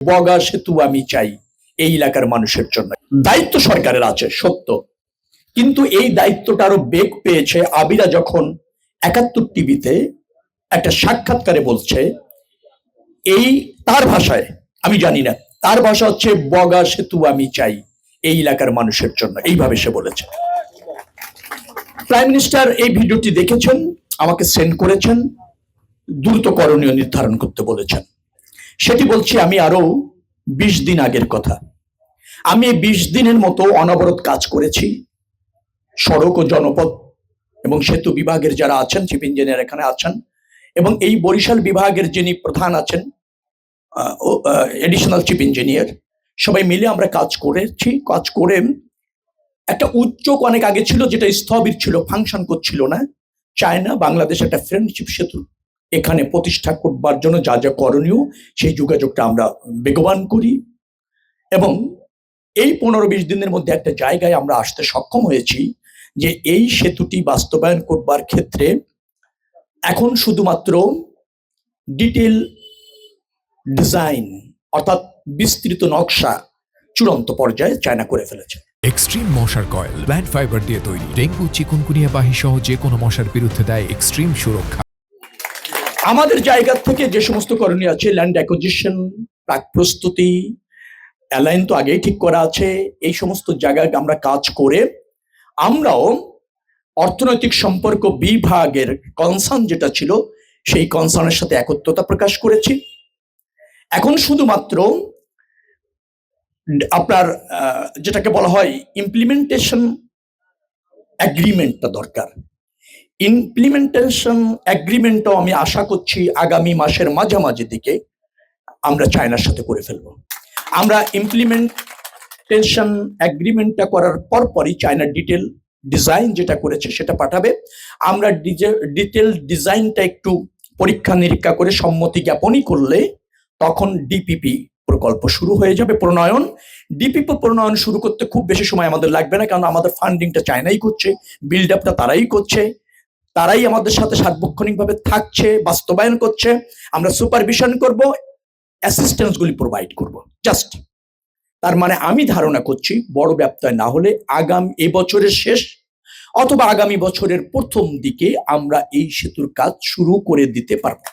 বগা সেতু আমি চাই এই এলাকার মানুষের জন্য। দায়িত্ব সরকারের আছে সত্য, কিন্তু এই দায়িত্বটা আরো বেগ পেয়েছে আবিরা যখন ৭১ টিভিতে একটা সাক্ষাৎকারে বলছে, এই তার ভাষায়, আমি জানি না, তার ভাষা হচ্ছে বগা সেতু আমি চাই এই এলাকার মানুষের জন্য, এইভাবে সে বলেছে। প্রাইম মিনিস্টার এই ভিডিওটি দেখেছেন, আমাকে সেন্ড করেছেন, দ্রুত করণীয় নির্ধারণ করতে বলেছেন। সেটি বলছি আমি আরো ২০ দিন আগের কথা। আমি ২০ দিনের মতো অনবরত কাজ করেছি সড়ক ও জনপথ এবং সেতু বিভাগের যারা আছেন, চিফ ইঞ্জিনিয়ার এখানে আছেন, এবং এই বরিশাল বিভাগের যিনি প্রধান আছেন, এডিশনাল চিফ ইঞ্জিনিয়ার, সবাই মিলে আমরা কাজ করেছি। কাজ করে একটা উদ্যোগ অনেক আগে ছিল যেটা স্থবির ছিল, ফাংশন করছিল না। চায়না বাংলাদেশ একটা ফ্রেন্ডশিপ সেতু এখানে প্রতিষ্ঠা করবার জন্য যা যা করণীয় সেই যোগাযোগটা আমরা বেগবান করি, এবং এই ১৫-২০ দিনের মধ্যে একটা জায়গায় আমরা আসতে সক্ষম হয়েছি যে এই সেতুটি বাস্তবায়ন করবার ক্ষেত্রে এখন শুধুমাত্র ডিটেল ডিজাইন অর্থাৎ বিস্তৃত নকশা চূড়ান্ত পর্যায়ে চায়না করে ফেলেছে। এক্সট্রিম মশার কয়েল প্ল্যান্ট ফাইবার দিয়ে তৈরি, ডেঙ্গু চিকুনগুনিয়া বাহি সহ যে কোনো মশার বিরুদ্ধে দেয় এক্সট্রিম সুরক্ষা। আমাদের জায়গা থেকে যে সমস্ত করণীয় আছে, ল্যান্ড অ্যাকুইজিশন, প্রাক প্রস্তুতি, অ্যালাইন তো আগেই ঠিক করা আছে, এই সমস্ত জায়গায় আমরা কাজ করে আমরাও অর্থনৈতিক সম্পর্ক বিভাগের কনসার্ন যেটা ছিল সেই কনসার্নের সাথে একত্রতা প্রকাশ করেছি। এখন শুধুমাত্র আপনার যেটাকে বলা হয় ইমপ্লিমেন্টেশন এগ্রিমেন্টটা দরকার। ইমপ্লিমেন্টেশন এগ্রিমেন্টও আমি আশা করছি আগামী মাসের মাঝামাঝি দিকে আমরা চায়নার সাথে করে ফেলবো। আমরা ইমপ্লিমেন্টেশন এগ্রিমেন্টটা করার পরপরই চায়নার ডিটেল ডিজাইন যেটা করেছে সেটা পাঠাবে। আমরা ডিটেল ডিজাইনটা একটু পরীক্ষা নিরীক্ষা করে সম্মতি জ্ঞাপনই করলে তখন ডিপিপি প্রকল্প শুরু হয়ে যাবে প্রণয়ন। ডিপিপি প্রণয়ন শুরু করতে খুব বেশি সময় আমাদের লাগবে না, কারণ আমাদের ফান্ডিংটা চায়নাই করছে, বিল্ড আপটা তারাই করছে, তারাই আমাদের সাথে সার্বক্ষণিকভাবে থাকছে, বাস্তবায়ন করছে। আমরা সুপারভিশন করব, অ্যাসিস্ট্যান্স গুলি প্রোভাইড করব। জাস্ট তার মানে আমি ধারণা করছি বড় ব্যত্যয় না হলে এবছরের শেষ অথবা আগামী বছরের প্রথম দিকে আমরা এই সেতুর কাজ শুরু করে দিতে পারবো।